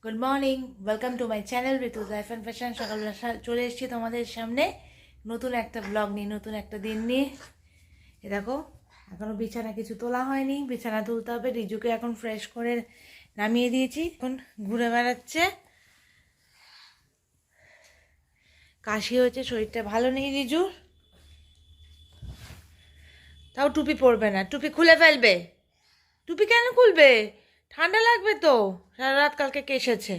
Good morning, welcome to my channel Ritu life and fashion. সকালবেলা চলে এসেছি তোমাদের সামনে নতুন একটা ব্লগ নিয়ে, নতুন একটা দিন নিয়ে। এ দেখো, এখনও বিছানা কিছু তোলা হয়নি, বিছানা তুলতে হবে। রিজুকে এখন ফ্রেশ করে নামিয়ে দিয়েছি, এখন ঘুরে বেড়াচ্ছে। কাশি হয়েছে, শরীরটা ভালো নেই রিজুর। তাও টুপি পরবে না, টুপি খুলে ফেলবে। টুপি কেন খুলবে? ঠান্ডা লাগবে তো, সারা রাত কালকে কেসেছে।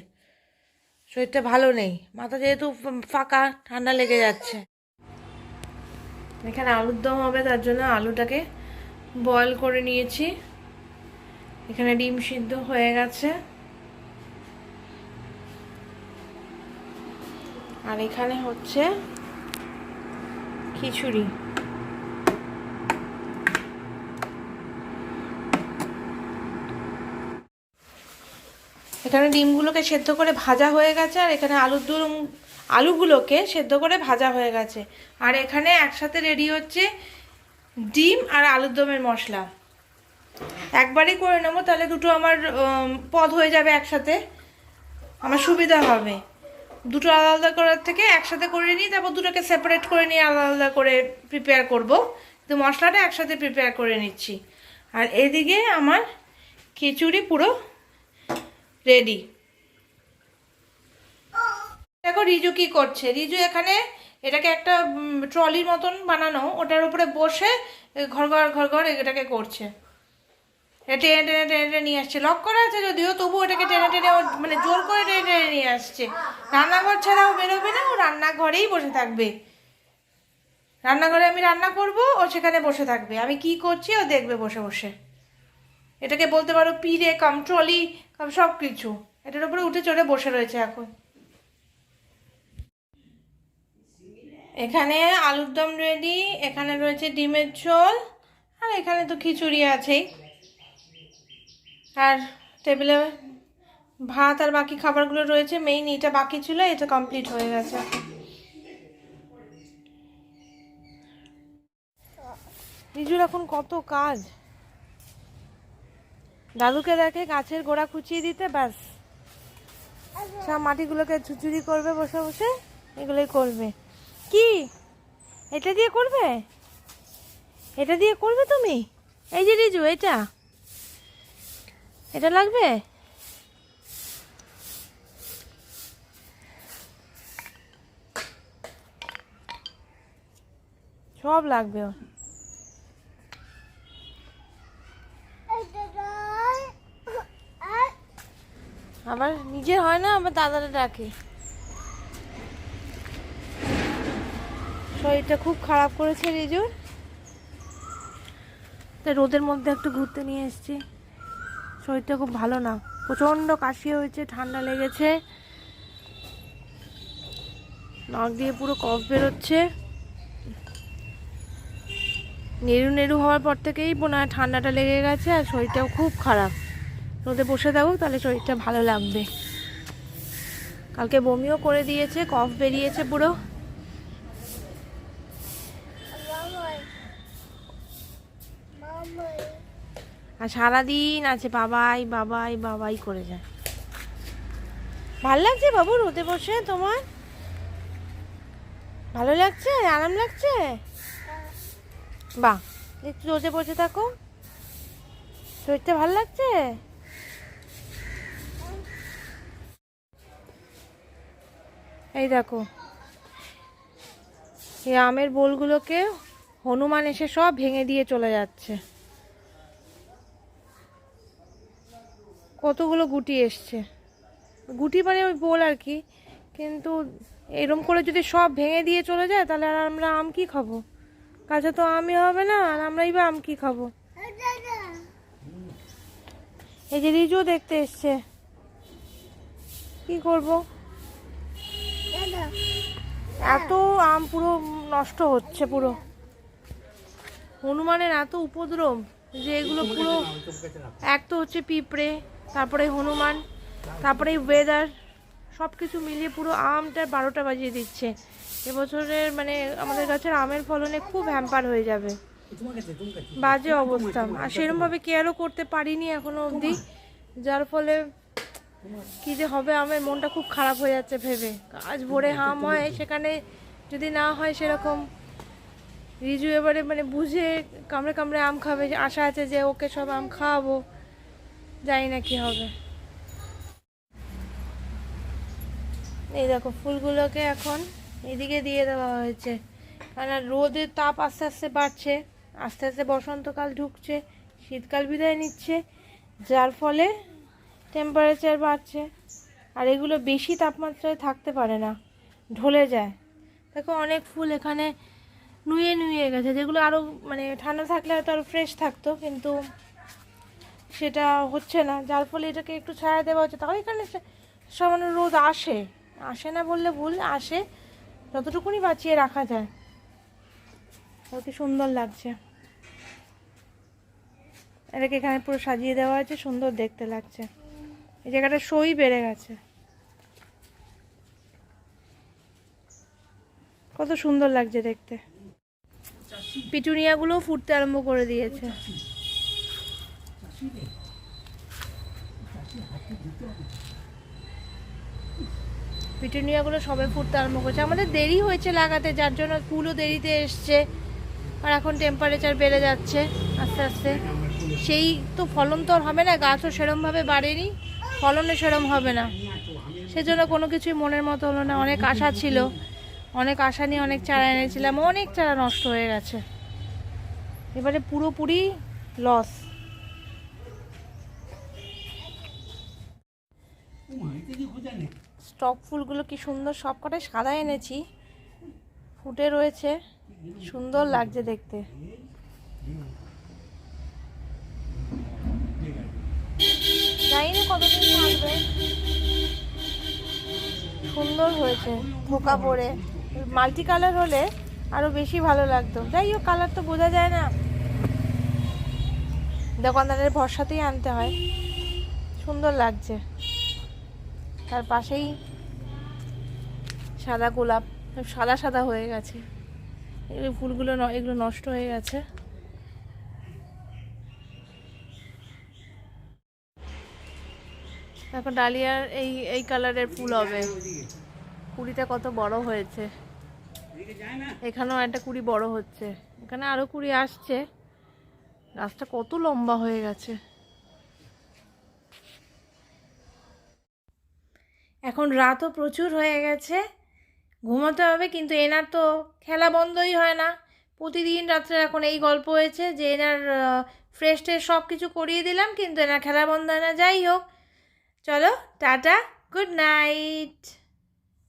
শরীরটা ভালো নেই, মাথা যেহেতু ফাঁকা, ঠান্ডা লেগে যাচ্ছে। এখানে আলুর দম হবে, তার জন্য আলুটাকে বয়েল করে নিয়েছি। এখানে ডিম সিদ্ধ হয়ে গেছে, আর এখানে হচ্ছে খিচুড়ি। এখানে ডিমগুলোকে সেদ্ধ করে ভাজা হয়ে গেছে, আর এখানে আলুগুলোকে সেদ্ধ করে ভাজা হয়ে গেছে। আর এখানে একসাথে রেডি হচ্ছে ডিম আর আলুর দমের মশলা। একবারই করে নেবো, তাহলে দুটো আমার পদ হয়ে যাবে একসাথে, আমার সুবিধা হবে। দুটো আলাদা আলাদা করার থেকে একসাথে করে নিই, তারপর দুটোকে সেপারেট করে নিয়ে আলাদা আলাদা করে প্রিপেয়ার করব। কিন্তু মশলাটা একসাথে প্রিপেয়ার করে নিচ্ছি। আর এদিকে আমার খিচুড়ি পুরো রেডি। দেখো রিজু কি করছে। রিজু এখানে এটাকে একটা ট্রলির মতন বানানো, ওটার উপরে বসে ঘর ঘর এটাকে করছে। টেনে টেনে টেনে টেনে নিয়ে আসছে, লক করা আছে যদিও, তবু ওটাকে টেনে টেনে মানে জোর করে টেনে টেনে নিয়ে আসছে। রান্নাঘর ছাড়াও বেরোবে না, ও রান্নাঘরেই বসে থাকবে। রান্নাঘরে আমি রান্না করব, ও সেখানে বসে থাকবে। আমি কি করছি ও দেখবে বসে বসে। এটাকে বলতে পারো পিড়ে কাম ট্রলি কাম সব কিছু। এটার উপরে উঠে চড়ে বসে রয়েছে এখন। এখানে আলুর দম রেডি, এখানে রয়েছে ডিমের ঝোল, আর এখানে তো খিচুড়ি আছেই। আর টেবিলে ভাত আর বাকি খাবারগুলো রয়েছে। মেইন এটা বাকি ছিল, এটা কমপ্লিট হয়ে গেছে। রিজুর এখন কত কাজ। দাদুকে দেখে গাছের গোড়া খুঁচিয়ে দিতে, ব্যাস সব মাটিগুলোকে ঝুরঝুরি করবে বসে বসে, এগুলোই করবে। কি এটা দিয়ে করবে? এটা দিয়ে করবে তুমি? এই যে রিজু, এটা লাগবে। সব লাগবে ওর। আবার নিজের হয় না, আবার দাদারা ডাকে। শরীরটা খুব খারাপ করেছে রিজুর, তাই রোদের মধ্যে একটু ঘুরতে নিয়ে এসেছি। শরীরটা খুব ভালো না, প্রচণ্ড কাশি হয়েছে, ঠান্ডা লেগেছে, নাক দিয়ে পুরো কফ বেরোচ্ছে। নেড়ু নেড়ু হওয়ার পর থেকেই মনে হয় ঠান্ডাটা লেগে গেছে, আর শরীরটাও খুব খারাপ। রোদে বসে থাকুক, তাহলে শরীরটা ভালো লাগবে। কালকে বমিও করে দিয়েছে, কফ বেরিয়েছে পুরো। আর সারাদিন আছে বাবাই বাবাই বাবাই করে যায়। ভাল লাগছে বাবু রোদে বসে? তোমার ভালো লাগছে, আরাম লাগছে? বাহ, একটু রোদে বসে থাকো, শরীরটা ভালো লাগছে। এই দেখো, এই আমের বোলগুলোকে হনুমান এসে সব ভেঙে দিয়ে চলে যাচ্ছে। কতগুলো গুটি এসছে, গুটি মানে ওই বোল আর কি। কিন্তু এরম করে যদি সব ভেঙে দিয়ে চলে যায়, তাহলে আর আমরা আম কি খাবো? কাছে তো আমই হবে না, আর আমরাই বা আম কি খাবো? এই যে রিজু দেখতে এসছে, কি করব? এত আম পুরো নষ্ট হচ্ছে পুরো। হনুমানের এত উপদ্রব যে এগুলো পুরো, এক তো হচ্ছে পিঁপড়ে, তারপরে হনুমান, তারপরে ওয়েদার, সব কিছু মিলিয়ে পুরো আমটা 12টা বাজিয়ে দিচ্ছে। এবছরের মানে আমাদের গাছের আমের ফলনে খুব হ্যাম্পার হয়ে যাবে, বাজে অবস্থা। আর সেরকমভাবে কেয়ারও করতে পারিনি এখনো অবধি, যার ফলে কী যে হবে, আমার মনটা খুব খারাপ হয়ে যাচ্ছে ভেবে। গাছ ভরে আম হয়, সেখানে যদি না হয় সেরকম। রিজু এবারে মানে বুঝে কামড়ে কামড়ে আম খাবে, আশা আছে যে ওকে সব আম খাওয়াবো, জানি না কি হবে। এই দেখো ফুলগুলোকে এখন এদিকে দিয়ে দেওয়া হয়েছে, কারণ রোদের তাপ আস্তে আস্তে বাড়ছে, আস্তে আস্তে বসন্তকাল ঢুকছে, শীতকাল বিদায় নিচ্ছে, যার ফলে টেম্পারেচার বাড়ছে। আর এগুলো বেশি তাপমাত্রায় থাকতে পারে না, ঢলে যায়। দেখো অনেক ফুল এখানে নুয়ে নুয়ে গেছে, যেগুলো আরও মানে ঠান্ডা থাকলে হয়তো আরও ফ্রেশ থাকতো, কিন্তু সেটা হচ্ছে না, যার ফলে এটাকে একটু ছায়া দেওয়া হচ্ছে। তাও এখানে সামান্য রোদ আসে, আসে না বললে ভুল, আসে, যতটুকুনি বাঁচিয়ে রাখা যায়। কি সুন্দর লাগছে, এটাকে এখানে পুরো সাজিয়ে দেওয়া আছে, সুন্দর দেখতে লাগছে। এই জায়গাটা সই বেড়ে গেছে, কত সুন্দর লাগছে দেখতে। পিটুনিয়াগুলোও ফুটতে আরম্ভ করে দিয়েছে। পিটুনিয়াগুলো সবে ফুটতে আরম্ভ করছে। আমাদের দেরি হয়েছে লাগাতে, যার জন্য ফুলও দেরিতে এসছে। আর এখন টেম্পারেচার বেড়ে যাচ্ছে আস্তে আস্তে, সেই তো ফলন তো আর হবে না, গাছও সেরমভাবে বাড়েনি, ফলনও সেরম হবে না, সেজন্য কোনো কিছুই মনের মতো হলো না। অনেক আশা ছিল, অনেক আশা নিয়ে অনেক চারা এনেছিলাম, অনেক চারা নষ্ট হয়ে গেছে, এবারে পুরোপুরি লস। স্টক ফুলগুলো কি সুন্দর, সবকটাই সাদা এনেছি, ফুটে রয়েছে, সুন্দর লাগছে দেখতে। জানি না কতদিন থাকবে, সুন্দর হয়েছে থোকা পড়ে। মাল্টি কালার হলে আরো বেশি ভালো লাগতো, যাই হোক কালার তো বোঝা যায় না, দোকানদারের ভরসাতেই আনতে হয়। সুন্দর লাগছে। তার পাশেই সাদা গোলাপ, সাদা সাদা হয়ে গেছে, এই ফুলগুলো এগুলো নষ্ট হয়ে গেছে। এখন ডালিয়ার এই কালারের ফুল হবে। কুড়িটা কত বড় হয়েছে, এখানেও একটা কুড়ি বড় হচ্ছে, এখানে আরো কুড়ি আসছে। গাছটা কত লম্বা হয়ে গেছে। এখন রাতও প্রচুর হয়ে গেছে, ঘুমোতে হবে, কিন্তু এনার তো খেলা বন্ধই হয় না। প্রতিদিন রাত্রে এখন এই গল্প হয়েছে যে এনার ফ্রেশ ট্রেশ সব কিছু করিয়ে দিলাম, কিন্তু এনার খেলা বন্ধ হয় না। যাই হোক, চলো টাটা, গুড নাইট।